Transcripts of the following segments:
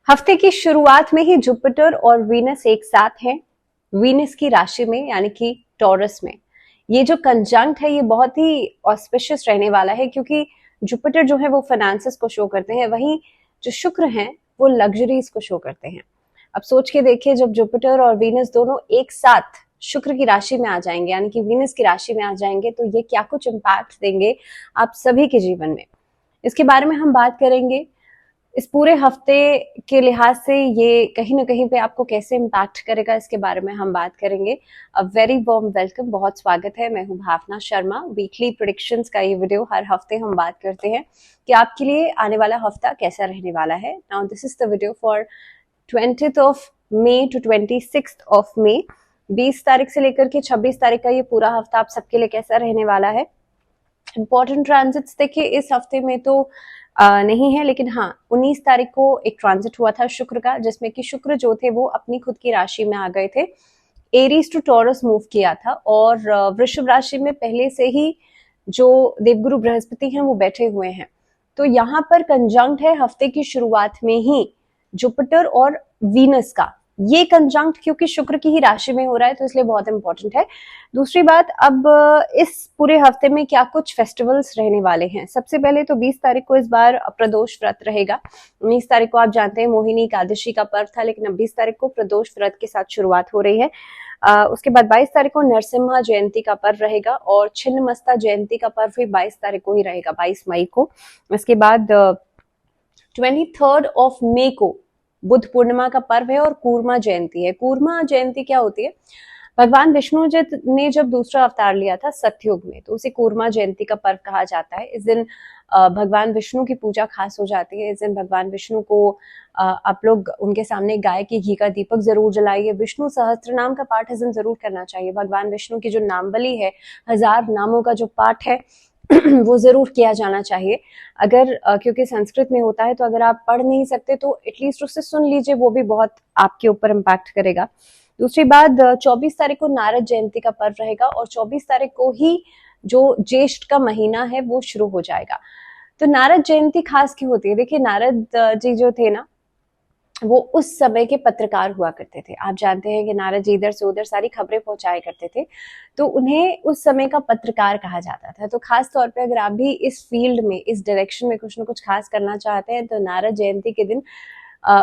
हफ्ते की शुरुआत में ही जुपिटर और वीनस एक साथ हैं, वीनस की राशि में यानी कि टॉरस में। ये जो कंजंक्ट है ये बहुत ही ऑस्पिशियस रहने वाला है, क्योंकि जुपिटर जो है वो फाइनेंसेस को शो करते हैं, वहीं जो शुक्र हैं वो लग्जरीज को शो करते हैं। अब सोच के देखिए, जब जुपिटर और वीनस दोनों एक साथ शुक्र की राशि में आ जाएंगे यानी कि वीनस की राशि में आ जाएंगे, तो ये क्या कुछ इम्पैक्ट देंगे आप सभी के जीवन में, इसके बारे में हम बात करेंगे। इस पूरे हफ्ते के लिहाज से ये कहीं ना कहीं पे आपको कैसे इम्पैक्ट करेगा, इसके बारे में हम बात करेंगे। अ वेरी वार्म वेलकम, बहुत स्वागत है। मैं हूं भावना शर्मा। वीकली प्रेडिक्शंस का ये वीडियो हर हफ्ते हम बात करते हैं कि आपके लिए आने वाला हफ्ता कैसा रहने वाला है। Now this is the video for 20th of May to 26th of May. 20 तारीख से लेकर के 26 तारीख का ये पूरा हफ्ता आप सबके लिए कैसा रहने वाला है। इंपॉर्टेंट ट्रांजिट्स देखिए इस हफ्ते में तो नहीं है, लेकिन हाँ 19 तारीख को एक ट्रांजिट हुआ था शुक्र का, जिसमें कि शुक्र जो थे वो अपनी खुद की राशि में आ गए थे। एरीज टू टॉरस मूव किया था और वृषभ राशि में पहले से ही जो देवगुरु बृहस्पति हैं वो बैठे हुए हैं। तो यहाँ पर कंजंक्ट है हफ्ते की शुरुआत में ही जुपिटर और वीनस का। ये कंजंक्ट क्योंकि शुक्र की ही राशि में हो रहा है तो इसलिए बहुत इंपॉर्टेंट है। दूसरी बात, अब इस पूरे हफ्ते में क्या कुछ फेस्टिवल्स रहने वाले हैं। सबसे पहले तो 20 तारीख को इस बार प्रदोष व्रत रहेगा। 19 तारीख को आप जानते हैं मोहिनी एकादशी का पर्व था, लेकिन अब 20 तारीख को प्रदोष व्रत के साथ शुरुआत हो रही है। उसके बाद 22 तारीख को नरसिम्हा जयंती का पर्व रहेगा और छिन्नमस्ता जयंती का पर्व भी 22 तारीख को ही रहेगा, 22 मई को। इसके बाद 23rd ऑफ मई को बुद्ध पूर्णिमा का पर्व है और कूर्मा जयंती है। कूर्मा जयंती क्या होती है? भगवान विष्णु जी ने जब दूसरा अवतार लिया था सतयुग में, तो उसे कूर्मा जयंती का पर्व कहा जाता है। इस दिन भगवान विष्णु की पूजा खास हो जाती है। इस दिन भगवान विष्णु को आप लोग उनके सामने गाय के घी का दीपक जरूर जलाइए। विष्णु सहस्त्र नाम का पाठ इस दिन जरूर करना चाहिए। भगवान विष्णु की जो नामबली है, 1000 नामों का जो पाठ है वो जरूर किया जाना चाहिए। अगर क्योंकि संस्कृत में होता है, तो अगर आप पढ़ नहीं सकते तो एटलीस्ट उससे सुन लीजिए, वो भी बहुत आपके ऊपर इम्पैक्ट करेगा। दूसरी बात, 24 तारीख को नारद जयंती का पर्व रहेगा और 24 तारीख को ही जो ज्येष्ठ का महीना है वो शुरू हो जाएगा। तो नारद जयंती खास क्यों होती है? देखिए, नारद जी जो थे ना, वो उस समय के पत्रकार हुआ करते थे। आप जानते हैं कि नारद जी इधर से उधर सारी खबरें पहुंचाया करते थे, तो उन्हें उस समय का पत्रकार कहा जाता था। तो खास तौर पे अगर आप भी इस फील्ड में, इस डायरेक्शन में कुछ ना कुछ खास करना चाहते हैं, तो नारद जयंती के दिन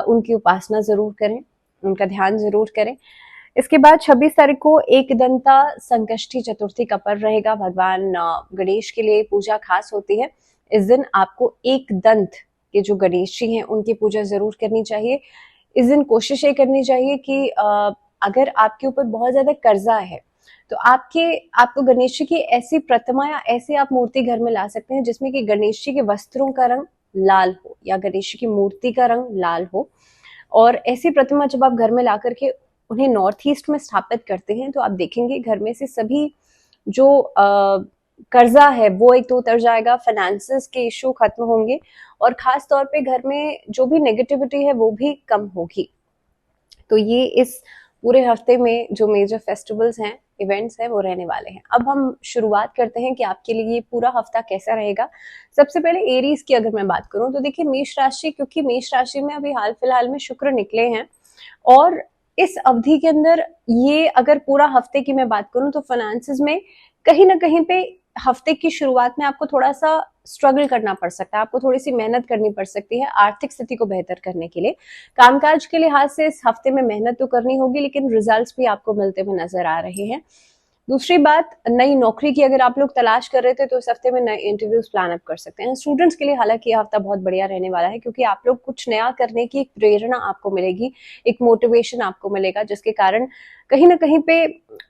उनकी उपासना जरूर करें, उनका ध्यान जरूर करें। इसके बाद 26 तारीख को एक दंता संकष्टी चतुर्थी का पर्व रहेगा। भगवान गणेश के लिए पूजा खास होती है। इस दिन आपको एक दंत के जो गणेश जी हैं उनकी पूजा जरूर करनी चाहिए। इस दिन कोशिश ये करनी चाहिए कि अगर आपके ऊपर बहुत ज्यादा कर्जा है तो आपको गणेश जी की ऐसी प्रतिमा या ऐसी आप मूर्ति घर में ला सकते हैं जिसमें कि गणेश जी के वस्त्रों का रंग लाल हो या गणेश जी की मूर्ति का रंग लाल हो। और ऐसी प्रतिमा जब आप घर में ला करके उन्हें नॉर्थ ईस्ट में स्थापित करते हैं, तो आप देखेंगे घर में से सभी जो कर्जा है वो एक तो उतर जाएगा, फाइनेंसेस के इशू खत्म होंगे और खास तौर पे घर में जो भी नेगेटिविटी है वो भी कम होगी। तो ये इस पूरे हफ्ते में जो मेजर फेस्टिवल्स हैं, इवेंट्स हैं, वो रहने वाले हैं। अब हम शुरुआत करते हैं कि आपके लिए ये पूरा हफ्ता कैसा रहेगा। सबसे पहले एरीज की अगर मैं बात करूं तो देखिए, मेष राशि, क्योंकि मेष राशि में अभी हाल फिलहाल में शुक्र निकले हैं और इस अवधि के अंदर ये अगर पूरा हफ्ते की मैं बात करूं तो फाइनेंसेस में कहीं ना कहीं पे हफ्ते की शुरुआत में आपको थोड़ा सा स्ट्रगल करना पड़ सकता है, आपको थोड़ी सी मेहनत करनी पड़ सकती है आर्थिक स्थिति को बेहतर करने के लिए। कामकाज के लिहाज से इस हफ्ते में मेहनत तो करनी होगी, लेकिन रिजल्ट्स भी आपको मिलते हुए नजर आ रहे हैं। दूसरी बात, नई नौकरी की अगर आप लोग तलाश कर रहे थे तो इस हफ्ते में नए इंटरव्यूज प्लान अप कर सकते हैं। स्टूडेंट्स के लिए हालांकि यह हफ्ता बहुत बढ़िया रहने वाला है, क्योंकि आप लोग कुछ नया करने की एक प्रेरणा आपको मिलेगी, एक मोटिवेशन आपको मिलेगा, जिसके कारण कहीं ना कहीं पे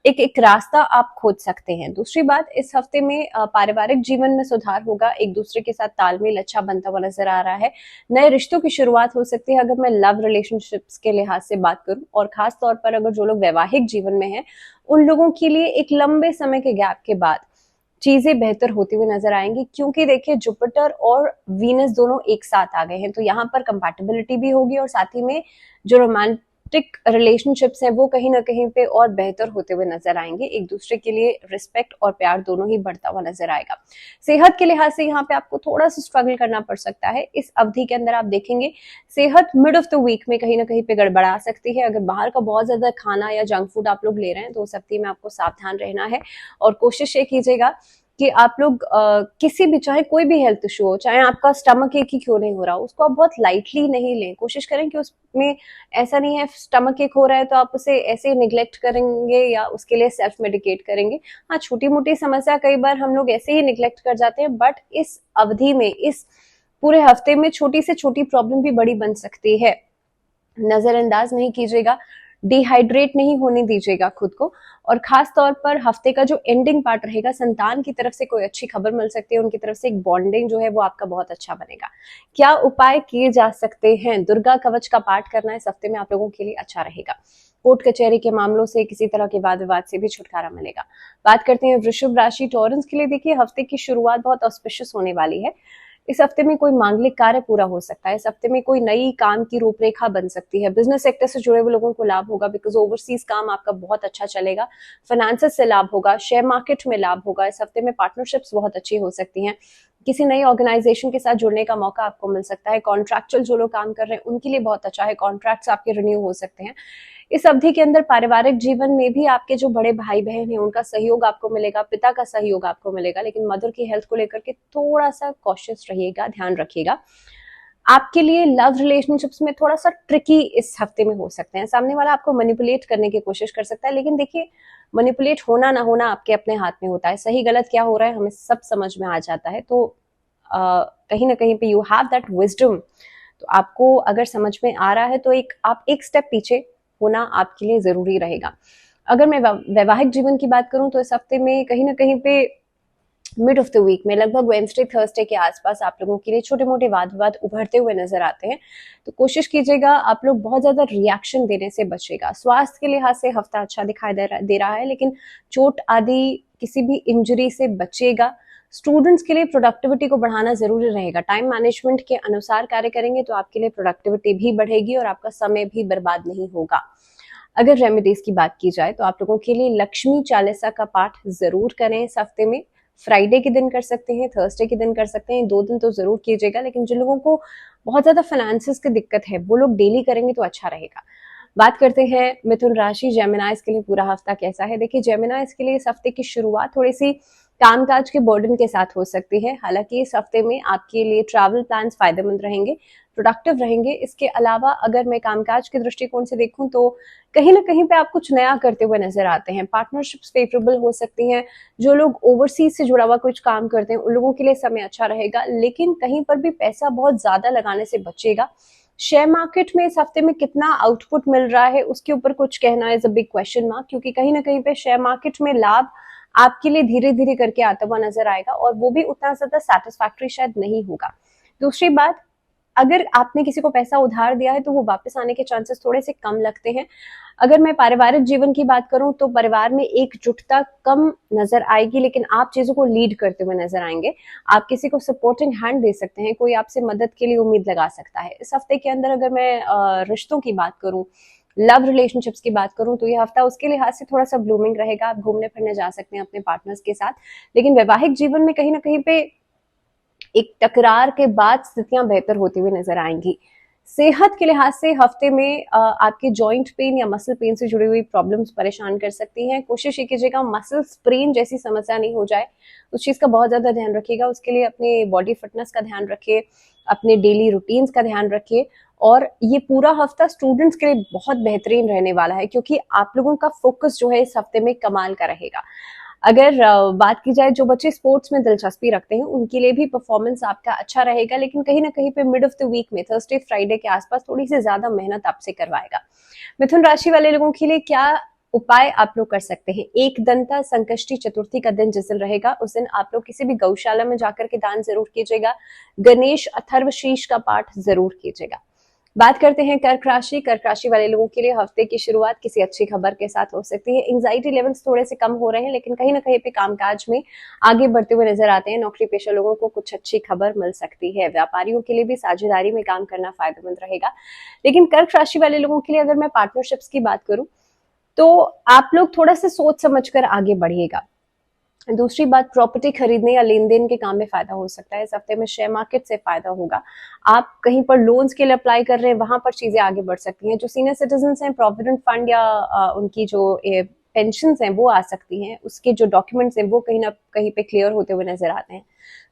एक रास्ता आप खोज सकते हैं। दूसरी बात, इस हफ्ते में पारिवारिक जीवन में सुधार होगा, एक दूसरे के साथ तालमेल अच्छा बनता हुआ नजर आ रहा है। नए रिश्तों की शुरुआत हो सकती है अगर मैं लव रिलेशनशिप्स के लिहाज से बात करूं, और खास तौर पर अगर जो लोग वैवाहिक जीवन में हैं उन लोगों के लिए एक लंबे समय के गैप के बाद चीजें बेहतर होती हुई नजर आएंगी, क्योंकि देखिए जुपिटर और वीनस दोनों एक साथ आ गए हैं, तो यहाँ पर कंपैटिबिलिटी भी होगी और साथ ही में जो रोमांटिक रिलेशनशिप्स हैं वो कहीं ना कहीं पे और बेहतर होते हुए नजर आएंगे, एक दूसरे के लिए रिस्पेक्ट और प्यार दोनों ही बढ़ता हुआ नजर आएगा। सेहत के लिहाज से यहाँ पे आपको थोड़ा सा स्ट्रगल करना पड़ सकता है इस अवधि के अंदर। आप देखेंगे सेहत मिड ऑफ द वीक में कहीं ना कहीं पे गड़बड़ा सकती है। अगर बाहर का बहुत ज्यादा खाना या जंक फूड आप लोग ले रहे हैं तो उस अवधि में आपको सावधान रहना है, और कोशिश ये कीजिएगा कि आप लोग किसी भी, चाहे कोई भी हेल्थ इशू हो, चाहे आपका स्टमक एक ही क्यों नहीं हो रहा हो, उसको आप बहुत लाइटली नहीं लें। कोशिश करें कि उसमें ऐसा नहीं है स्टमक एक हो रहा है तो आप उसे ऐसे निग्लेक्ट करेंगे या उसके लिए सेल्फ मेडिकेट करेंगे। हाँ, छोटी मोटी समस्या कई बार हम लोग ऐसे ही निग्लेक्ट कर जाते हैं, बट इस अवधि में, इस पूरे हफ्ते में छोटी से छोटी प्रॉब्लम भी बड़ी बन सकती है। नजरअंदाज नहीं कीजिएगा, डिहाइड्रेट नहीं होने दीजिएगा खुद को, और खास तौर पर हफ्ते का जो एंडिंग पार्ट रहेगा, संतान की तरफ से कोई अच्छी खबर मिल सकती है, उनकी तरफ से एक बॉन्डिंग जो है वो आपका बहुत अच्छा बनेगा। क्या उपाय किए जा सकते हैं? दुर्गा कवच का पाठ करना इस हफ्ते में आप लोगों के लिए अच्छा रहेगा। कोर्ट कचहरी के मामलों से, किसी तरह के वाद विवाद से भी छुटकारा मिलेगा। बात करते हैं वृषभ राशि टॉरंस के लिए। देखिए, हफ्ते की शुरुआत बहुत ऑस्पिशियस होने वाली है। इस हफ्ते में कोई मांगलिक कार्य पूरा हो सकता है। इस हफ्ते में कोई नई काम की रूपरेखा बन सकती है। बिजनेस सेक्टर से जुड़े हुए लोगों को लाभ होगा, बिकॉज ओवरसीज काम आपका बहुत अच्छा चलेगा। फाइनेंसेस से लाभ होगा, शेयर मार्केट में लाभ होगा। इस हफ्ते में पार्टनरशिप्स बहुत अच्छी हो सकती हैं। किसी नई ऑर्गेनाइजेशन के साथ जुड़ने का मौका आपको मिल सकता है। कॉन्ट्रैक्चुअल जो लोग काम कर रहे हैं उनके लिए बहुत अच्छा है, कॉन्ट्रैक्ट्स आपके रिन्यू हो सकते हैं। इस अवधि के अंदर पारिवारिक जीवन में भी आपके जो बड़े भाई बहन हैं उनका सहयोग आपको मिलेगा, पिता का सहयोग आपको मिलेगा, लेकिन मदर की हेल्थ को लेकर के थोड़ा सा कॉशियस रहिएगा, ध्यान रखिएगा। आपके लिए लव रिलेशनशिप्स में थोड़ा सा ट्रिकी इस हफ्ते में हो सकते हैं। सामने वाला आपको मैनिपुलेट करने की कोशिश कर सकता है, लेकिन देखिए, मैनिपुलेट होना ना होना आपके अपने हाथ में होता है। सही गलत क्या हो रहा है हमें सब समझ में आ जाता है, तो कहीं ना कहीं पे यू हैव दैट विजडम। तो आपको अगर समझ में आ रहा है तो आप एक स्टेप पीछे होना आपके लिए जरूरी रहेगा। अगर मैं वैवाहिक जीवन की बात करूं तो इस हफ्ते में कहीं ना कहीं पे मिड ऑफ द वीक में, लगभग वेडनेसडे थर्सडे के आसपास आप लोगों के लिए छोटे मोटे वाद विवाद उभरते हुए नजर आते हैं। तो कोशिश कीजिएगा आप लोग बहुत ज्यादा रिएक्शन देने से बचिएगा। स्वास्थ्य के लिहाज से हफ्ता अच्छा दिखाई दे रहा है, लेकिन चोट आदि किसी भी इंजरी से बचिएगा। स्टूडेंट्स के लिए प्रोडक्टिविटी को बढ़ाना जरूरी रहेगा। टाइम मैनेजमेंट के अनुसार कार्य करेंगे तो आपके लिए प्रोडक्टिविटी भी बढ़ेगी और आपका समय भी बर्बाद नहीं होगा। अगर रेमेडीज की बात की जाए तो आप लोगों के लिए लक्ष्मी चालीसा का पाठ जरूर करें इस हफ्ते में। फ्राइडे के दिन कर सकते हैं, थर्सडे के दिन कर सकते हैं, 2 दिन तो जरूर कीजिएगा। लेकिन जिन लोगों को बहुत ज्यादा फाइनेंसिस की दिक्कत है वो लोग डेली करेंगे तो अच्छा रहेगा। बात करते हैं मिथुन राशि जेमिनाइज के लिए पूरा हफ्ता कैसा है। देखिए, जेमिनाइज के लिए इस हफ्ते की शुरुआत थोड़ी सी कामकाज के बर्डन के साथ हो सकती है। हालांकि इस हफ्ते में आपके लिए ट्रैवल प्लान्स फायदेमंद रहेंगे, प्रोडक्टिव रहेंगे। इसके अलावा अगर मैं कामकाज के दृष्टिकोण से देखूं तो कहीं ना कहीं पे आप कुछ नया करते हुए नजर आते हैं। पार्टनरशिप्स फेवरेबल हो सकती हैं। जो लोग ओवरसीज से जुड़ा हुआ कुछ काम करते हैं उन लोगों के लिए समय अच्छा रहेगा, लेकिन कहीं पर भी पैसा बहुत ज्यादा लगाने से बचेगा। शेयर मार्केट में इस हफ्ते में कितना आउटपुट मिल रहा है उसके ऊपर कुछ कहना is a big question mark, क्योंकि कहीं ना कहीं पे शेयर मार्केट में लाभ आपके लिए धीरे धीरे करके आता हुआ नजर आएगा, और वो भी उतना ज्यादा सेटिस्फैक्टरी शायद नहीं होगा। दूसरी बात, अगर आपने किसी को पैसा उधार दिया है तो वो वापस आने के चांसेस थोड़े से कम लगते हैं। अगर मैं पारिवारिक जीवन की बात करूं तो परिवार में एकजुटता कम नजर आएगी, लेकिन आप चीजों को लीड करते हुए नजर आएंगे। आप किसी को सपोर्टिंग हैंड दे सकते हैं, कोई आपसे मदद के लिए उम्मीद लगा सकता है। इस हफ्ते के अंदर अगर मैं रिश्तों की बात करूं, लव रिलेशनशिप्स की बात करूं तो ये हफ्ता उसके लिहाज से थोड़ा सा ब्लूमिंग रहेगा। आप घूमने फिरने जा सकते हैं अपने पार्टनर्स के साथ, लेकिन वैवाहिक जीवन में कहीं ना कहीं पे एक टकरार के बाद स्थितियां बेहतर होती हुई नजर आएंगी। सेहत के लिहाज से हफ्ते में आपके जॉइंट पेन या मसल पेन से जुड़ी हुई प्रॉब्लम्स परेशान कर सकती हैं। कोशिश ये कीजिएगा मसल स्प्रेन जैसी समस्या नहीं हो जाए, उस चीज का बहुत ज्यादा ध्यान रखिएगा। उसके लिए अपने बॉडी फिटनेस का ध्यान रखिए, अपने डेली रूटीन्स का ध्यान रखिए। और ये पूरा हफ्ता स्टूडेंट्स के लिए बहुत बेहतरीन रहने वाला है, क्योंकि आप लोगों का फोकस जो है इस हफ्ते में कमाल का रहेगा। अगर बात की जाए जो बच्चे स्पोर्ट्स में दिलचस्पी रखते हैं उनके लिए भी परफॉर्मेंस आपका अच्छा रहेगा, लेकिन कहीं ना कहीं पे मिड ऑफ द वीक में थर्सडे फ्राइडे के आसपास थोड़ी सी ज्यादा मेहनत आपसे करवाएगा। मिथुन राशि वाले लोगों के लिए क्या उपाय आप लोग कर सकते हैं? एक दंता संकष्टी चतुर्थी का दिन जिस दिन रहेगा उस दिन आप लोग किसी भी गौशाला में जाकर के दान जरूर कीजिएगा। गणेश अथर्वशीष का पाठ जरूर कीजिएगा। बात करते हैं कर्क राशि। कर्क राशि वाले लोगों के लिए हफ्ते की शुरुआत किसी अच्छी खबर के साथ हो सकती है। एंजाइटी लेवल्स थोड़े से कम हो रहे हैं, लेकिन कहीं ना कहीं पे कामकाज में आगे बढ़ते हुए नजर आते हैं। नौकरी पेशा लोगों को कुछ अच्छी खबर मिल सकती है। व्यापारियों के लिए भी साझेदारी में काम करना फायदेमंद रहेगा। लेकिन कर्क राशि वाले लोगों के लिए अगर मैं पार्टनरशिप्स की बात करूं तो आप लोग थोड़ा सा सोच समझकर आगे बढ़िएगा। दूसरी बात, प्रॉपर्टी खरीदने या लेन देन के काम में फायदा हो सकता है। इस हफ्ते में शेयर मार्केट से फायदा होगा। आप कहीं पर लोन्स के लिए अप्लाई कर रहे हैं, वहां पर चीजें आगे बढ़ सकती हैं। जो सीनियर सिटीजन हैं, प्रोविडेंट फंड या उनकी जो पेंशन हैं वो आ सकती हैं। उसके जो डॉक्यूमेंट्स हैं वो कहीं ना कहीं पे क्लियर होते हुए नजर आते हैं।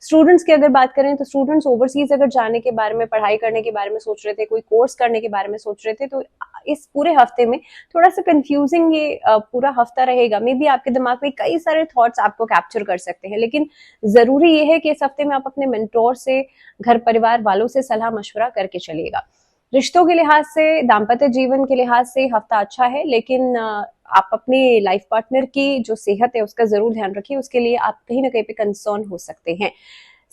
स्टूडेंट्स की अगर बात करें तो स्टूडेंट्स ओवरसीज अगर जाने के बारे में, पढ़ाई करने के बारे में सोच रहे थे, कोई कोर्स करने के बारे में सोच रहे थे, तो इस पूरे हफ्ते में थोड़ा सा कंफ्यूजिंग ये पूरा हफ्ता रहेगा। मे बी आपके दिमाग में कई सारे थॉट्स आपको कैप्चर कर सकते हैं, लेकिन जरूरी ये है कि इस हफ्ते में आप अपने मेंटोर से, घर परिवार वालों से सलाह मशवरा करके चलिएगा। रिश्तों के लिहाज से, दाम्पत्य जीवन के लिहाज से हफ्ता अच्छा है, लेकिन आप अपने लाइफ पार्टनर की जो सेहत है उसका जरूर ध्यान रखिए। उसके लिए आप कहीं ना कहीं पे कंसर्न हो सकते हैं।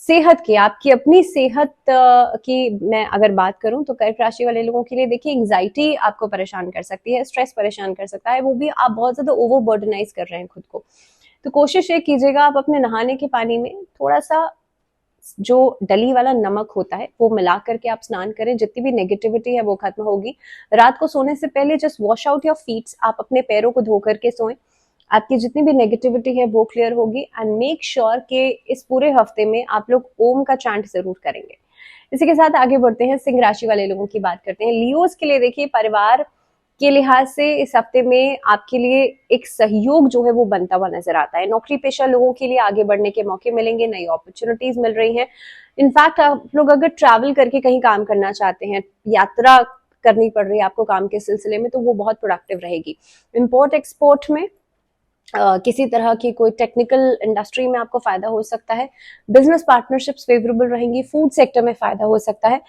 सेहत की, आपकी अपनी सेहत की मैं अगर बात करूं तो कर्क राशि वाले लोगों के लिए देखिए, एंजाइटी आपको परेशान कर सकती है, स्ट्रेस परेशान कर सकता है, वो भी आप बहुत ज्यादा ओवरबर्डनाइज कर रहे हैं खुद को। तो कोशिश ये कीजिएगा आप अपने नहाने के पानी में थोड़ा सा जो डली वाला नमक होता है वो मिला करके आप स्नान करें। जितनी भी नेगेटिविटी है वो खत्म होगी। रात को सोने से पहले just wash out your feets, आप अपने पैरों को धो करके सोएं। आपकी जितनी भी नेगेटिविटी है वो क्लियर होगी। एंड मेक श्योर कि इस पूरे हफ्ते में आप लोग ओम का चांट जरूर करेंगे। इसी के साथ आगे बढ़ते हैं, सिंह राशि वाले लोगों की बात करते हैं। लियोस के लिए देखिए, परिवार के लिहाज से इस हफ्ते में आपके लिए एक सहयोग जो है वो बनता हुआ नजर आता है। नौकरी पेशा लोगों के लिए आगे बढ़ने के मौके मिलेंगे, नई अपॉर्चुनिटीज मिल रही हैं। इनफैक्ट आप लोग अगर ट्रैवल करके कहीं काम करना चाहते हैं, यात्रा करनी पड़ रही है आपको काम के सिलसिले में, तो वो बहुत प्रोडक्टिव रहेगी। इम्पोर्ट एक्सपोर्ट में किसी तरह की कोई टेक्निकल इंडस्ट्री में आपको फायदा हो सकता है। बिजनेस पार्टनरशिप्स फेवरेबल रहेंगी। फूड सेक्टर में फायदा हो सकता है।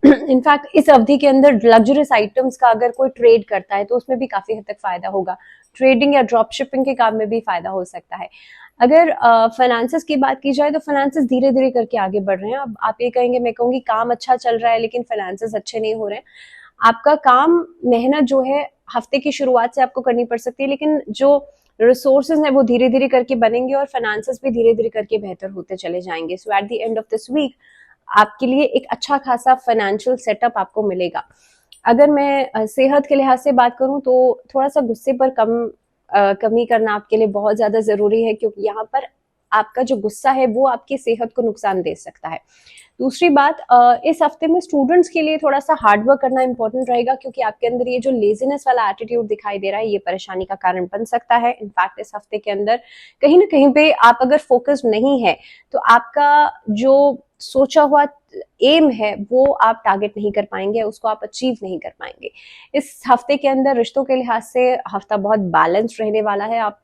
इनफैक्ट इस अवधि के अंदर लग्जरियस आइटम्स का अगर कोई ट्रेड करता है तो उसमें भी काफी हद तक फायदा होगा। ट्रेडिंग या ड्रॉप शिपिंग के काम में भी फायदा हो सकता है। अगर फाइनेंसेस की बात की जाए तो फाइनेंसेस धीरे धीरे करके आगे बढ़ रहे हैं। अब आप ये कहेंगे, मैं कहूंगी काम अच्छा चल रहा है लेकिन फाइनेंसेस अच्छे नहीं हो रहे हैं। आपका काम, मेहनत जो है हफ्ते की शुरुआत से आपको करनी पड़ सकती है, लेकिन जो रिसोर्सेज हैं वो धीरे धीरे करके बनेंगे और फाइनेंसेस भी धीरे धीरे करके बेहतर होते चले जाएंगे। So at the end of this week आपके लिए एक अच्छा खासा फाइनेंशियल सेटअप आपको मिलेगा। अगर मैं सेहत के लिहाज से बात करूं तो थोड़ा सा गुस्से पर कमी करना आपके लिए बहुत ज्यादा जरूरी है, क्योंकि यहाँ पर आपका जो गुस्सा है वो आपकी सेहत को नुकसान दे सकता है। दूसरी बात, इस हफ्ते में स्टूडेंट्स के लिए थोड़ा सा हार्डवर्क करना इंपॉर्टेंट रहेगा, क्योंकि आपके अंदर ये जो लेजीनेस वाला एटीट्यूड दिखाई दे रहा है ये परेशानी का कारण बन सकता है। इनफैक्ट इस हफ्ते के अंदर कहीं ना कहीं पे आप अगर फोकस्ड नहीं है तो आपका जो सोचा हुआ एम है वो आप टारगेट नहीं कर पाएंगे, उसको आप अचीव नहीं कर पाएंगे। इस हफ्ते के अंदर रिश्तों के लिहाज से हफ्ता बहुत बैलेंस्ड रहने वाला है। आप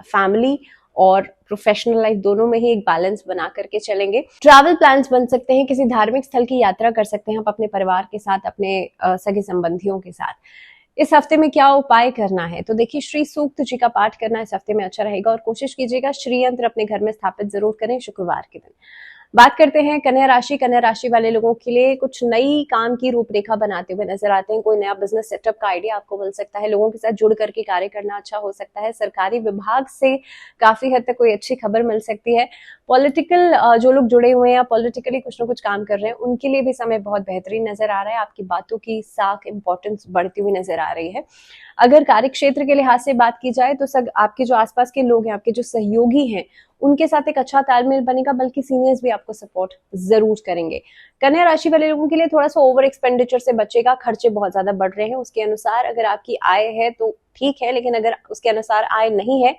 फैमिली और प्रोफेशनल लाइफ दोनों में ही एक बैलेंस बना करके चलेंगे। ट्रैवल प्लान्स बन सकते हैं, किसी धार्मिक स्थल की यात्रा कर सकते हैं आप अपने परिवार के साथ, अपने सगे संबंधियों के साथ। इस हफ्ते में क्या उपाय करना है तो देखिए, श्री सूक्त जी का पाठ करना इस हफ्ते में अच्छा रहेगा और कोशिश कीजिएगा श्री यंत्र अपने घर में स्थापित जरूर करें शुक्रवार के दिन। बात करते हैं कन्या राशि। कन्या राशि वाले लोगों के लिए कुछ नई काम की रूपरेखा बनाते हुए नजर आते हैं। कोई नया बिजनेस सेटअप का आइडिया आपको मिल सकता है। लोगों के साथ जुड़ करके कार्य करना अच्छा हो सकता है। सरकारी विभाग से काफी हद तक कोई अच्छी खबर मिल सकती है। पॉलिटिकल जो लोग जुड़े हुए हैं या पॉलिटिकली कुछ ना कुछ काम कर रहे हैं उनके लिए भी समय बहुत बेहतरीन नजर आ रहा है। आपकी बातों की साख इंपॉर्टेंस बढ़ती हुई नजर आ रही है। अगर कार्य क्षेत्र के लिहाज से बात की जाए तो आपके जो आसपास के लोग हैं, आपके जो सहयोगी हैं, उनके साथ एक अच्छा तालमेल बनेगा, बल्कि सीनियर्स भी आपको सपोर्ट जरूर करेंगे। कन्या राशि वाले लोगों के लिए थोड़ा सा ओवर एक्सपेंडिचर से बचेगा। खर्चे बहुत ज्यादा बढ़ रहे हैं, उसके अनुसार अगर आपकी आय है तो ठीक है, लेकिन अगर उसके अनुसार आय नहीं है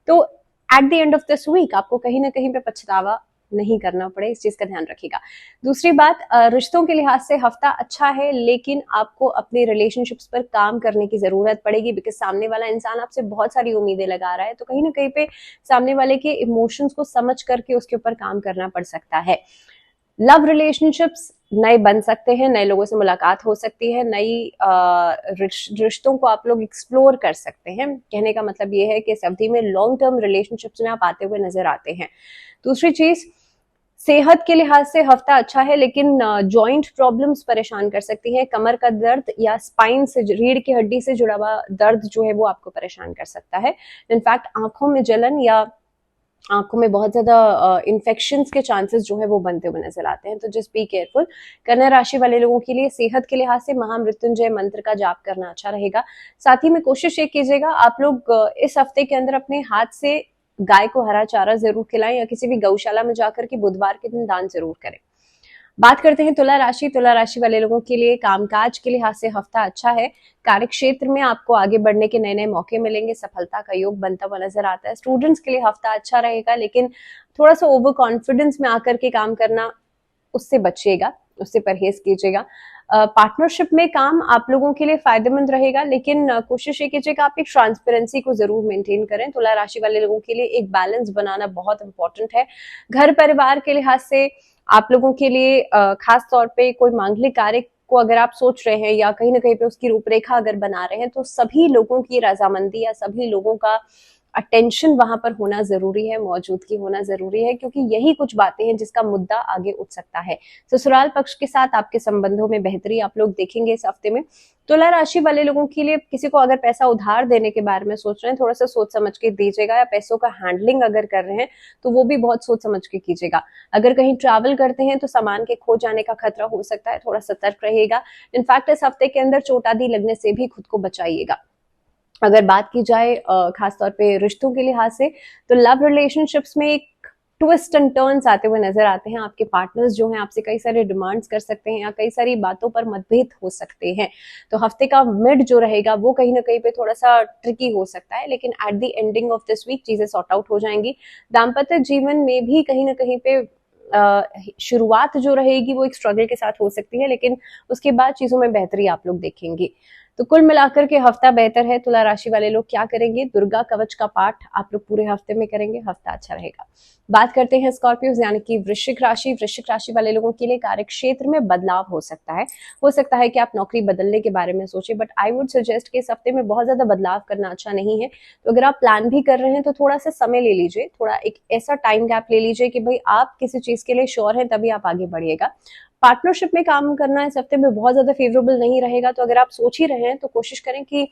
तो at the end of this week आपको कहीं ना कहीं पे पछतावा नहीं करना पड़े, इस चीज का ध्यान रखिएगा। दूसरी बात, रिश्तों के लिहाज से हफ्ता अच्छा है, लेकिन आपको अपने रिलेशनशिप्स पर काम करने की जरूरत पड़ेगी, बिकॉज सामने वाला इंसान आपसे बहुत सारी उम्मीदें लगा रहा है। तो कहीं ना कहीं पे सामने वाले के इमोशंस को समझ करके उसके ऊपर काम करना पड़ सकता है। लव रिलेशनशिप्स नए बन सकते हैं, नए लोगों से मुलाकात हो सकती है, नई रिश्तों को आप लोग एक्सप्लोर कर सकते हैं। कहने का मतलब ये है कि इस अवधि में लॉन्ग टर्म रिलेशनशिप्स में आप आते हुए नजर आते हैं। दूसरी चीज, सेहत के लिहाज से हफ्ता अच्छा है, लेकिन जॉइंट प्रॉब्लम्स परेशान कर सकती है। कमर का दर्द या स्पाइन से, रीढ़ की हड्डी से जुड़ा हुआ दर्द जो है वो आपको परेशान कर सकता है। इनफैक्ट आंखों में जलन या आंखों में बहुत ज्यादा इन्फेक्शंस के चांसेस जो है वो बनते हुए नजर आते हैं, तो जस्ट बी केयरफुल। कन्या राशि वाले लोगों के लिए सेहत के लिहाज से महामृत्युंजय मंत्र का जाप करना अच्छा रहेगा। साथ ही में कोशिश ये कीजिएगा आप लोग इस हफ्ते के अंदर अपने हाथ से गाय को हरा चारा जरूर खिलाएं या किसी भी गौशाला में जाकर के बुधवार के दिन दान जरूर करें। बात करते हैं तुला राशि। तुला राशि वाले लोगों के लिए कामकाज के लिहाज से हफ्ता अच्छा है। कार्य क्षेत्र में आपको आगे बढ़ने के नए नए मौके मिलेंगे, सफलता का योग बनता हुआ नजर आता है। स्टूडेंट्स के लिए हफ्ता अच्छा रहेगा, लेकिन थोड़ा सा ओवर कॉन्फिडेंस में आकर के काम करना, उससे बचिएगा, उससे परहेज कीजिएगा। पार्टनरशिप में काम आप लोगों के लिए फायदेमंद रहेगा, लेकिन कोशिश ये कीजिएगा आप एक ट्रांसपेरेंसी को जरूर मेंटेन करें। तुला राशि वाले लोगों के लिए एक बैलेंस बनाना बहुत इंपॉर्टेंट है। घर परिवार के लिहाज से आप लोगों के लिए खास तौर पे कोई मांगलिक कार्य को अगर आप सोच रहे हैं या कहीं ना कहीं पे उसकी रूपरेखा अगर बना रहे हैं, तो सभी लोगों की रजामंदी या सभी लोगों का अटेंशन वहां पर होना जरूरी है, मौजूदगी होना जरूरी है, क्योंकि यही कुछ बातें हैं जिसका मुद्दा आगे उठ सकता है। ससुराल पक्ष के साथ आपके संबंधों में बेहतरी आप लोग देखेंगे इस हफ्ते में। तुला राशि वाले लोगों के लिए किसी को अगर पैसा उधार देने के बारे में सोच रहे हैं, थोड़ा सा सोच समझ के दीजिएगा, या पैसों का हैंडलिंग अगर कर रहे हैं तो वो भी बहुत सोच समझ के कीजिएगा। अगर कहीं ट्रैवल करते हैं तो सामान के खो जाने का खतरा हो सकता है, थोड़ा सतर्क रहिएगा। इनफैक्ट इस हफ्ते के अंदर चोट आदि लगने से भी खुद को बचाइएगा। अगर बात की जाए खासतौर पे रिश्तों के लिहाज से, तो लव रिलेशनशिप्स में एक ट्विस्ट एंड टर्न्स आते हुए नजर आते हैं। आपके पार्टनर्स जो हैं आपसे कई सारे डिमांड्स कर सकते हैं या कई सारी बातों पर मतभेद हो सकते हैं। तो हफ्ते का मिड जो रहेगा वो कहीं ना कहीं पे थोड़ा सा ट्रिकी हो सकता है, लेकिन at the ending of this week चीजें सॉर्ट आउट हो जाएंगी। दाम्पत्य जीवन में भी कहीं ना कहीं पे शुरुआत जो रहेगी वो एक स्ट्रगल के साथ हो सकती है, लेकिन उसके बाद चीजों में बेहतरी आप लोग देखेंगे। तो कुल मिलाकर के हफ्ता बेहतर है। तुला राशि वाले लोग क्या करेंगे? दुर्गा कवच का पाठ आप लोग पूरे हफ्ते में करेंगे, हफ्ता अच्छा रहेगा। बात करते हैं स्कॉर्पियोज यानी कि वृश्चिक राशि। वृश्चिक राशि वाले लोगों के लिए कार्य क्षेत्र में बदलाव हो सकता है। हो सकता है कि आप नौकरी बदलने के बारे में सोचें, बट आई वुड सजेस्ट कि इस हफ्ते में बहुत ज्यादा बदलाव करना अच्छा नहीं है। तो अगर आप प्लान भी कर रहे हैं तो थोड़ा सा समय ले लीजिए, थोड़ा एक ऐसा टाइम गैप ले लीजिए कि भाई आप किसी चीज के लिए श्योर हैं, तभी आप आगे बढ़िएगा। पार्टनरशिप में काम करना इस हफ्ते में बहुत ज्यादा फेवरेबल नहीं रहेगा। तो अगर आप सोच ही रहे हैं तो कोशिश करें कि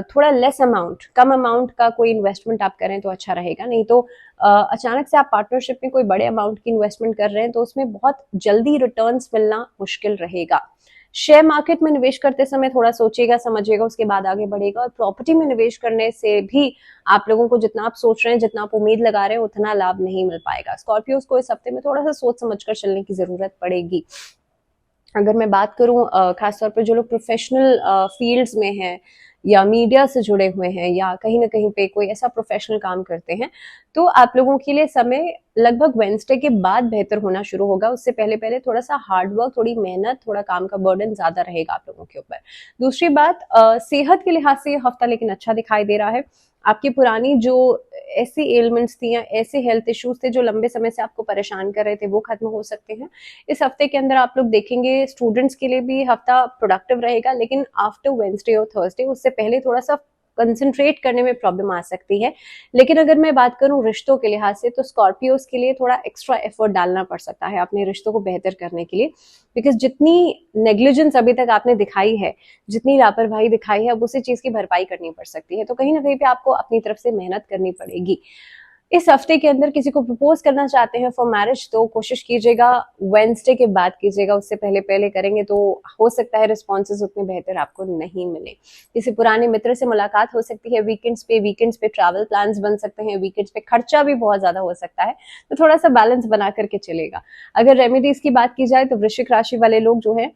थोड़ा लेस अमाउंट, कम अमाउंट का कोई इन्वेस्टमेंट आप करें तो अच्छा रहेगा। नहीं तो अचानक से आप पार्टनरशिप में कोई बड़े अमाउंट की इन्वेस्टमेंट कर रहे हैं तो उसमें बहुत जल्दी रिटर्न्स मिलना मुश्किल रहेगा। शेयर मार्केट में निवेश करते समय थोड़ा सोचिएगा, समझिएगा, उसके बाद आगे बढ़ेगा। और प्रॉपर्टी में निवेश करने से भी आप लोगों को जितना आप सोच रहे हैं, जितना आप उम्मीद लगा रहे हैं, उतना लाभ नहीं मिल पाएगा। स्कॉर्पियोज को इस हफ्ते में थोड़ा सा सोच समझकर चलने की जरूरत पड़ेगी। अगर मैं बात करूं खासतौर पर जो लोग प्रोफेशनल फील्ड्स में हैं या मीडिया से जुड़े हुए हैं या कहीं ना कहीं पे कोई ऐसा प्रोफेशनल काम करते हैं, तो आप लोगों के लिए समय लगभग वेडनेसडे के बाद बेहतर होना शुरू होगा। उससे पहले पहले थोड़ा सा हार्ड वर्क, थोड़ी मेहनत, थोड़ा काम का बर्डन ज्यादा रहेगा आप लोगों के ऊपर। दूसरी बात, सेहत के लिहाज से ये हफ्ता लेकिन अच्छा दिखाई दे रहा है। आपकी पुरानी जो ऐसी एलिमेंट्स थी या ऐसे हेल्थ इश्यूज थे जो लंबे समय से आपको परेशान कर रहे थे, वो खत्म हो सकते हैं इस हफ्ते के अंदर। आप लोग देखेंगे स्टूडेंट्स के लिए भी हफ्ता प्रोडक्टिव रहेगा, लेकिन आफ्टर वेडनेसडे और थर्सडे, उससे पहले थोड़ा सा कंसंट्रेट करने में प्रॉब्लम आ सकती है। लेकिन अगर मैं बात करूं रिश्तों के लिहाज से, तो स्कॉर्पियोज के लिए थोड़ा एक्स्ट्रा एफर्ट डालना पड़ सकता है अपने रिश्तों को बेहतर करने के लिए, बिकॉज जितनी नेग्लिजेंस अभी तक आपने दिखाई है, जितनी लापरवाही दिखाई है, अब उसी चीज की भरपाई करनी पड़ सकती है। तो कहीं ना कहीं पे आपको अपनी तरफ से मेहनत करनी पड़ेगी। इस हफ्ते के अंदर किसी को प्रपोज करना चाहते हैं फॉर मैरिज, तो कोशिश कीजिएगा वेडनेसडे के बाद कीजिएगा, उससे पहले पहले करेंगे तो हो सकता है रिस्पॉन्सेज उतने बेहतर आपको नहीं मिले। किसी पुराने मित्र से मुलाकात हो सकती है वीकेंड्स पे ट्रैवल प्लान्स बन सकते हैं, वीकेंड्स पे खर्चा भी बहुत ज्यादा हो सकता है, तो थोड़ा सा बैलेंस बना करके चलेगा। अगर रेमेडीज की बात की जाए तो वृश्चिक राशि वाले लोग जो है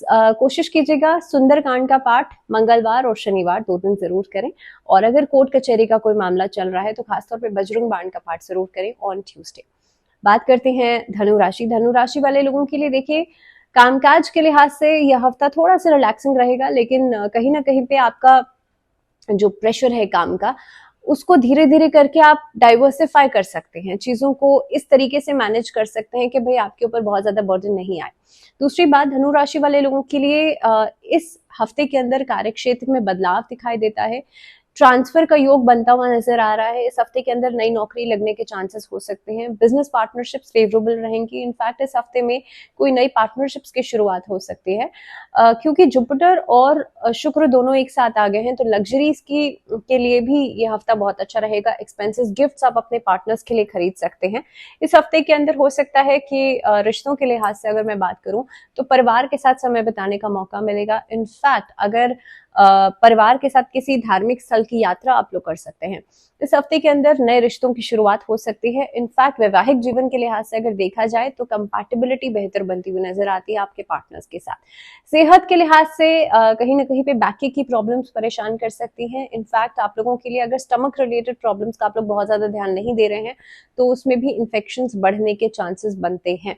कोशिश कीजिएगा सुंदरकांड का पाठ मंगलवार और शनिवार 2 दिन जरूर करें। और अगर कोर्ट कचहरी का कोई मामला चल रहा है तो खासतौर पे बजरंग बाण का पाठ जरूर करें ऑन ट्यूसडे। बात करते हैं धनु राशि। धनु राशि वाले लोगों के लिए देखिए, कामकाज के लिहाज से यह हफ्ता थोड़ा सा रिलैक्सिंग रहेगा, लेकिन कहीं ना कहीं पे आपका जो प्रेशर है काम का, उसको धीरे धीरे करके आप डाइवर्सिफाई कर सकते हैं, चीजों को इस तरीके से मैनेज कर सकते हैं कि भाई आपके ऊपर बहुत ज्यादा बर्डन नहीं आए। दूसरी बात, धनु राशि वाले लोगों के लिए इस हफ्ते के अंदर कार्य क्षेत्र में बदलाव दिखाई देता है। ट्रांसफर का योग बनता हुआ नजर आ रहा है। इस हफ्ते के अंदर नई नौकरी लगने के चांसेस हो सकते हैं। बिजनेस पार्टनरशिप्स फेवरेबल रहेंगी। इनफैक्ट इस हफ्ते में कोई नई पार्टनरशिप्स की शुरुआत हो सकती है, क्योंकि जुपिटर और शुक्र दोनों एक साथ आ गए हैं, तो लग्जरीज की के लिए भी ये हफ्ता बहुत अच्छा रहेगा। एक्सपेंसिव गिफ्ट्स आप अपने पार्टनर्स के लिए खरीद सकते हैं। इस हफ्ते के अंदर हो सकता है कि रिश्तों के लिहाज से अगर मैं बात करूं तो परिवार के साथ समय बिताने का मौका मिलेगा। इनफैक्ट अगर परिवार के साथ किसी धार्मिक स्थल की यात्रा आप लोग कर सकते हैं। इस हफ्ते के अंदर नए रिश्तों की शुरुआत हो सकती है। इनफैक्ट वैवाहिक जीवन के लिहाज से अगर देखा जाए तो कंपैटिबिलिटी बेहतर बनती हुई नजर आती है आपके पार्टनर्स के साथ। सेहत के लिहाज से कहीं ना कहीं पे बैक की प्रॉब्लम्स परेशान कर सकती हैं। इनफैक्ट आप लोगों के लिए अगर स्टमक रिलेटेड प्रॉब्लम्स का आप लोग बहुत ज्यादा ध्यान नहीं दे रहे हैं तो उसमें भी इन्फेक्शंस बढ़ने के चांसेस बनते हैं।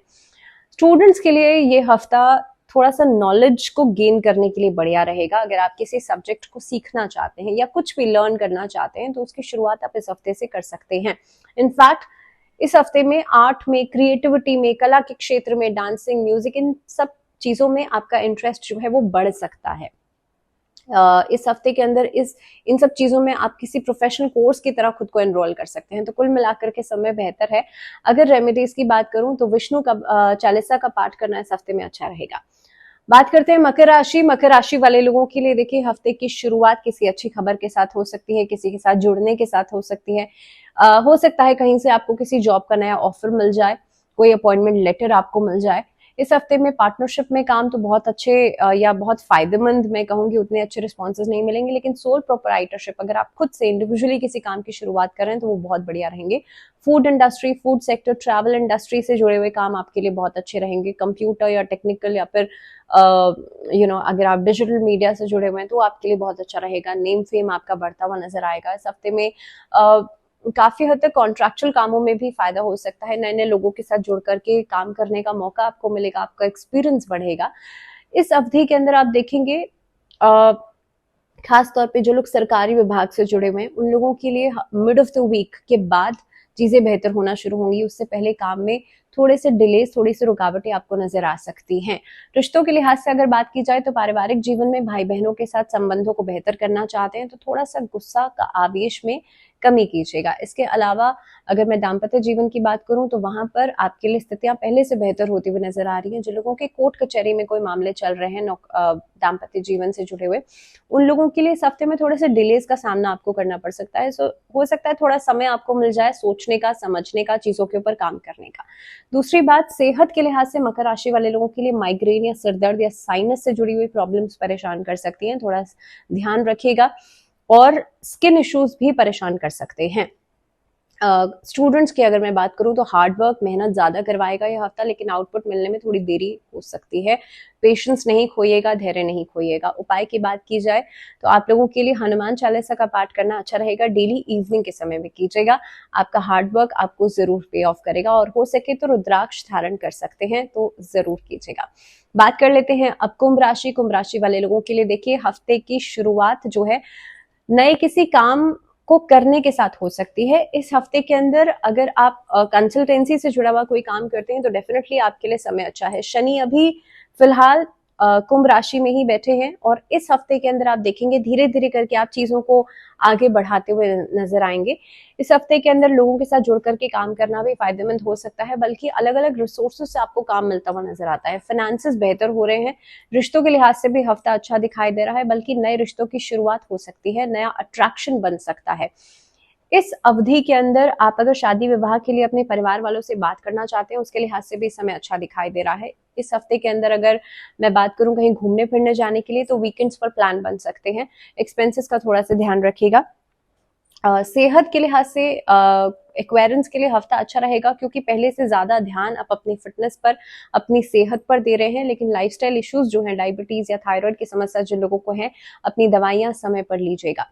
स्टूडेंट्स के लिए ये हफ्ता थोड़ा सा नॉलेज को गेन करने के लिए बढ़िया रहेगा। अगर आप किसी सब्जेक्ट को सीखना चाहते हैं या कुछ भी लर्न करना चाहते हैं तो उसकी शुरुआत आप इस हफ्ते से कर सकते हैं। इनफैक्ट इस हफ्ते में आर्ट में, क्रिएटिविटी में, कला के क्षेत्र में, डांसिंग, म्यूजिक, इन सब चीजों में आपका इंटरेस्ट जो है वो बढ़ सकता है। इस हफ्ते के अंदर इन सब चीजों में आप किसी प्रोफेशनल कोर्स की तरह खुद को एनरोल कर सकते हैं। तो कुल मिलाकर के समय बेहतर है। अगर रेमेडीज की बात करूं तो विष्णु का चालीसा का पाठ करना इस हफ्ते में अच्छा रहेगा। बात करते हैं मकर राशि। मकर राशि वाले लोगों के लिए देखिए हफ्ते की शुरुआत किसी अच्छी खबर के साथ हो सकती है, किसी के साथ जुड़ने के साथ हो सकती है। हो सकता है कहीं से आपको किसी जॉब का नया ऑफर मिल जाए, कोई अपॉइंटमेंट लेटर आपको मिल जाए। इस हफ्ते में पार्टनरशिप में काम तो बहुत अच्छे या बहुत फायदेमंद, मैं कहूंगी उतने अच्छे रिस्पॉन्सेज नहीं मिलेंगे, लेकिन सोल प्रोप्राइटरशिप अगर आप खुद से इंडिविजुअली किसी काम की शुरुआत करें तो वो बहुत बढ़िया रहेंगे। Food industry, food sector, travel industry से जुड़े हुए काम आपके लिए बहुत अच्छे रहेंगे। कंप्यूटर या टेक्निकल या फिर अगर आप डिजिटल मीडिया से जुड़े हुए हैं तो आपके लिए बहुत अच्छा रहेगा। नेम फेम आपका बढ़ता हुआ नजर आएगा। इस हफ्ते में काफी हद तक कॉन्ट्रैक्चुअल कामों में भी फायदा हो सकता है। नए नए लोगों के साथ जुड़ करके काम करने का मौका आपको मिलेगा, आपका एक्सपीरियंस बढ़ेगा। इस अवधि के अंदर आप देखेंगे खास तौर पे जो लोग सरकारी विभाग से जुड़े हुए हैं उन लोगों के लिए मिड ऑफ द वीक के बाद चीजें बेहतर होना शुरू होंगी। उससे पहले काम में थोड़े से डिले, थोड़ी सी रुकावटें आपको नजर आ सकती हैं। रिश्तों के लिहाज से अगर बात की जाए तो पारिवारिक जीवन में भाई बहनों के साथ संबंधों को बेहतर करना चाहते हैं तो थोड़ा सा गुस्सा का आवेश में कमी कीजिएगा। इसके अलावा अगर मैं दाम्पत्य जीवन की बात करूं तो वहां पर आपके लिए स्थितियां पहले से बेहतर होती हुई नजर आ रही हैं। जो लोगों के कोर्ट कचहरी में कोई मामले चल रहे हैं दाम्पत्य जीवन से जुड़े हुए, उन लोगों के लिए इस हफ्ते में थोड़े से डिलेज का सामना आपको करना पड़ सकता है। सो हो सकता है थोड़ा समय आपको मिल जाए सोचने का, समझने का, चीजों के ऊपर काम करने का। दूसरी बात, सेहत के लिहाज से मकर राशि वाले लोगों के लिए माइग्रेन या सिरदर्द या साइनस से जुड़ी हुई प्रॉब्लम्स परेशान कर सकती हैं, थोड़ा ध्यान रखिएगा। और स्किन इश्यूज भी परेशान कर सकते हैं। स्टूडेंट्स की अगर मैं बात करूं तो हार्ड वर्क, मेहनत ज्यादा करवाएगा यह हफ्ता, लेकिन आउटपुट मिलने में थोड़ी देरी हो सकती है। पेशेंस नहीं खोइएगा, धैर्य नहीं खोइएगा। उपाय की बात की जाए तो आप लोगों के लिए हनुमान चालीसा का पाठ करना अच्छा रहेगा। डेली इवनिंग के समय में कीजिएगा। आपका हार्ड वर्क आपको जरूर पे ऑफ करेगा और हो सके तो रुद्राक्ष धारण कर सकते हैं तो जरूर कीजिएगा। बात कर लेते हैं अब कुंभ राशि। कुंभ राशि वाले लोगों के लिए देखिए हफ्ते की शुरुआत जो है नए किसी काम को करने के साथ हो सकती है। इस हफ्ते के अंदर अगर आप कंसल्टेंसी से जुड़ा हुआ कोई काम करते हैं तो डेफिनेटली आपके लिए समय अच्छा है। शनि अभी फिलहाल कुंभ राशि में ही बैठे हैं और इस हफ्ते के अंदर आप देखेंगे धीरे धीरे करके आप चीजों को आगे बढ़ाते हुए नजर आएंगे। इस हफ्ते के अंदर लोगों के साथ जुड़ करके काम करना भी फायदेमंद हो सकता है, बल्कि अलग अलग रिसोर्सेज से आपको काम मिलता हुआ नजर आता है। फाइनेंसेस बेहतर हो रहे हैं। रिश्तों के लिहाज से भी हफ्ता अच्छा दिखाई दे रहा है, बल्कि नए रिश्तों की शुरुआत हो सकती है, नया अट्रैक्शन बन सकता है। इस अवधि के अंदर आप अगर शादी विवाह के लिए अपने परिवार वालों से बात करना चाहते हैं उसके लिहाज से भी समय अच्छा दिखाई दे रहा है। इस हफ्ते के अंदर अगर मैं बात करूं कहीं घूमने फिरने जाने के लिए तो वीकेंड्स पर प्लान बन सकते हैं। एक्सपेंसेस का थोड़ा सा ध्यान रखिएगा। सेहत के लिहाज से एक्वेरियंस के लिए हफ्ता अच्छा रहेगा, क्योंकि पहले से ज्यादा ध्यान आप अपनी फिटनेस पर, अपनी सेहत पर दे रहे हैं, लेकिन लाइफस्टाइल इश्यूज जो हैं, डायबिटीज या थायराइड की समस्या जिन लोगों को है, अपनी दवाइयां समय पर लीजिएगा।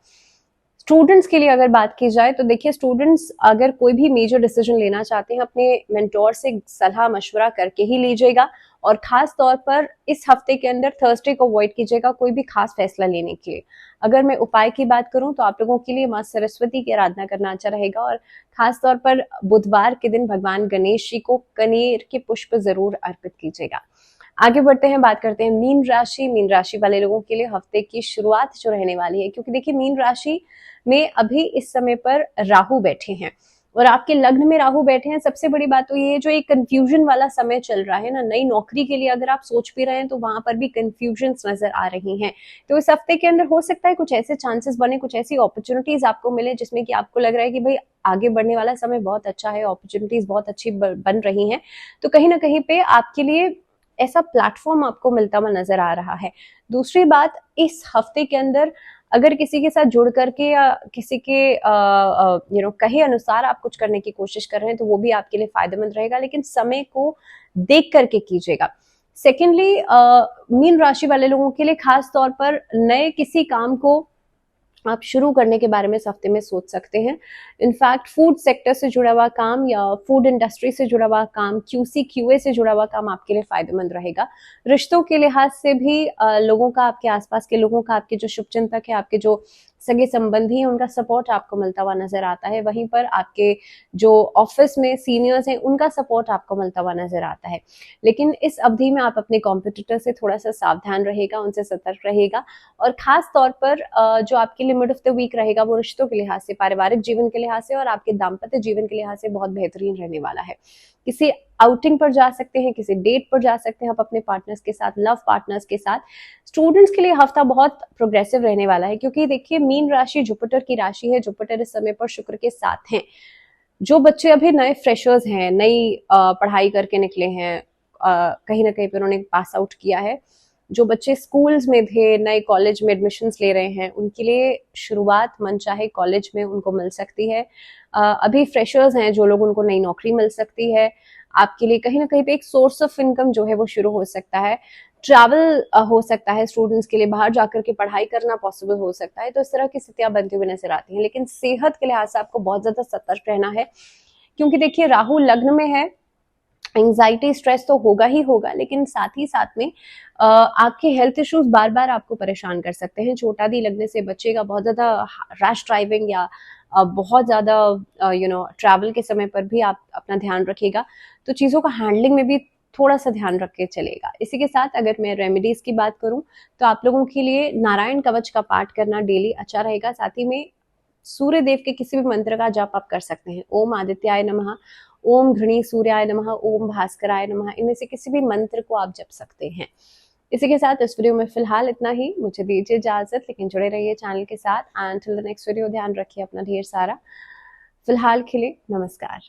स्टूडेंट्स के लिए अगर बात की जाए तो देखिए स्टूडेंट्स अगर कोई भी मेजर डिसीजन लेना चाहते हैं अपने मेंटोर से सलाह मशवरा करके ही लीजिएगा, और खास तौर पर इस हफ्ते के अंदर थर्सडे को अवॉइड कीजिएगा कोई भी खास फैसला लेने के लिए। अगर मैं उपाय की बात करूं तो आप लोगों के लिए मां सरस्वती की आराधना करना अच्छा रहेगा, और खास तौर पर बुधवार के दिन भगवान गणेश जी को कनेर के पुष्प जरूर अर्पित कीजिएगा। आगे बढ़ते हैं, बात करते हैं मीन राशि। मीन राशि वाले लोगों के लिए हफ्ते की शुरुआत जो रहने वाली है, क्योंकि देखिए मीन राशि में अभी इस समय पर राहु बैठे हैं और आपके लग्न में राहु बैठे हैं। सबसे बड़ी बात तो ये है, जो एक कंफ्यूजन वाला समय चल रहा है ना, नई नौकरी के लिए अगर आप सोच भी रहे हैं तो वहां पर भी कंफ्यूजन नजर आ रही हैं। तो इस हफ्ते के अंदर हो सकता है कुछ ऐसे चांसेस बने, कुछ ऐसी अपॉर्चुनिटीज आपको मिले जिसमें कि आपको लग रहा है कि भाई आगे बढ़ने वाला समय बहुत अच्छा है, अपॉर्चुनिटीज बहुत अच्छी बन रही हैं। तो कहीं ना कहीं पे आपके लिए ऐसा प्लेटफॉर्म आपको मिलता हुआ नजर आ रहा है। दूसरी बात, इस हफ्ते के अंदर अगर किसी के साथ जुड़ करके या किसी के कहे अनुसार आप कुछ करने की कोशिश कर रहे हैं तो वो भी आपके लिए फायदेमंद रहेगा, लेकिन समय को देख करके कीजिएगा। सेकेंडली, मीन राशि वाले लोगों के लिए खास तौर पर नए किसी काम को आप शुरू करने के बारे में इस हफ्ते में सोच सकते हैं। इनफैक्ट फूड सेक्टर से जुड़ा हुआ काम या फूड इंडस्ट्री से जुड़ा हुआ काम, क्यूसी क्यूए से जुड़ा हुआ काम आपके लिए फायदेमंद रहेगा। रिश्तों के लिहाज से भी लोगों का, आपके आसपास के लोगों का, आपके जो शुभचिंतक है, आपके जो सगे संबंधी हैं, उनका सपोर्ट आपको मिलता हुआ नजर आता है। वहीं पर आपके जो ऑफिस में सीनियर्स हैं, उनका सपोर्ट आपको मिलता हुआ नजर आता है। लेकिन इस अवधि में आप अपने कॉम्पिटिटर से थोड़ा सा सावधान रहेगा, उनसे सतर्क रहेगा। और खास तौर पर जो आपके लिए मिड ऑफ द वीक रहेगा वो रिश्तों के लिहाज से, पारिवारिक जीवन के लिहाज से और आपके दाम्पत्य जीवन के लिहाज से बहुत बेहतरीन रहने वाला है। किसी आउटिंग पर जा सकते हैं, किसी डेट पर जा सकते हैं आप अपने पार्टनर्स के साथ, लव पार्टनर्स के साथ। स्टूडेंट्स के लिए हफ्ता बहुत प्रोग्रेसिव रहने वाला है, क्योंकि देखिए मीन राशि जुपिटर की राशि है। जुपिटर इस समय पर शुक्र के साथ हैं। जो बच्चे अभी नए फ्रेशर्स हैं, नई पढ़ाई करके निकले हैं, कहीं ना कहीं पर उन्होंने पास आउट किया है, जो बच्चे स्कूल्स में थे, नए कॉलेज में एडमिशन्स ले रहे हैं, उनके लिए शुरुआत मनचाहे कॉलेज में उनको मिल सकती है। अभी फ्रेशर्स हैं जो लोग, उनको नई नौकरी मिल सकती है। आपके लिए कहीं ना कहीं पे एक सोर्स ऑफ इनकम जो है वो शुरू हो सकता है। ट्रैवल हो सकता है स्टूडेंट्स के लिए, बाहर जाकर के पढ़ाई करना पॉसिबल हो सकता है। तो इस तरह की स्थितियां बनती हुई नजर आती हैं। लेकिन सेहत के लिहाज से आपको बहुत ज्यादा सतर्क रहना है, क्योंकि देखिए राहु लग्न में है। एंजाइटी, स्ट्रेस तो होगा ही होगा, लेकिन साथ ही साथ में आपके हेल्थ इश्यूज बार बार आपको परेशान कर सकते हैं। चोट आदि लगने से बचेगा। बहुत ज्यादा रैश ड्राइविंग या बहुत ज्यादा ट्रैवल के समय पर भी आप अपना ध्यान रखिएगा। तो चीजों का हैंडलिंग में भी थोड़ा सा ध्यान रख के चलेगा। इसी के साथ अगर मैं रेमेडीज की बात करूं तो आप लोगों के लिए नारायण कवच का पाठ करना डेली अच्छा रहेगा। साथ ही में सूर्य देव के किसी भी मंत्र का जाप आप कर सकते हैं। ओम आदित्याय नमः, ओम घृणी सूर्याय नमः, ओम भास्कराय नमः, इनमें से किसी भी मंत्र को आप जप सकते हैं। इसी के साथ इस वीडियो में फिलहाल इतना ही। मुझे दीजिए इजाजत, लेकिन जुड़े रहिए चैनल के साथ। And till the next video ध्यान रखिए अपना ढेर सारा। फिलहाल के लिए नमस्कार।